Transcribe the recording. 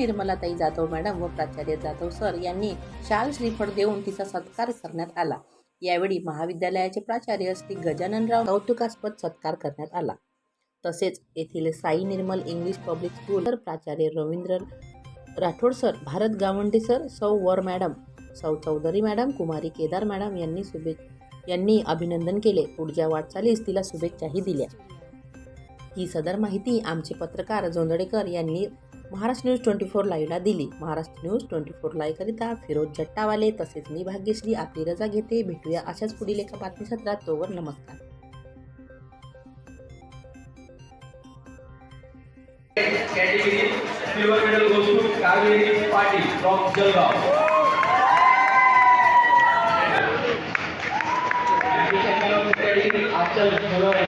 निर्मलाताई Jadhav madam व प्राचार्य Jadhav sir यांनी शाल श्रीफळ देऊन तिचा सत्कार करण्यात आला। यावेळी महाविद्यालयाचे प्राचार्य श्री गजाननराव कौतुकास्पद सत्कार करण्यात आला। तसेच येथील साई निर्मल इंग्लिश पब्लिक स्कूल तर प्राचार्य रवींद्र राठोड सर, भारत गावंडे सर, सौ वर मॅडम, सौ चौधरी मॅडम, कुमारी केदार मॅडम यांनी अभिनंदन केले। पुढच्या वाटचालीस तिला शुभेच्छाही दिल्या। ही सदर माहिती आमचे पत्रकार जोंधळेकर यांनी महाराष्ट्र न्यूज 24 लाईव्हला दिली। महाराष्ट्र न्यूज 24 लाईव्ह करिता फिरोज जट्टावाले तसेच मी भाग्यश्री आपली रजा घेते। भेटूया अशाच पुढील एका बातमीसत्रात। तोवर नमस्कार। Category silver medal goes to Kaveri Patil from Jalgaon. Champion of the category Achal Jalgaon.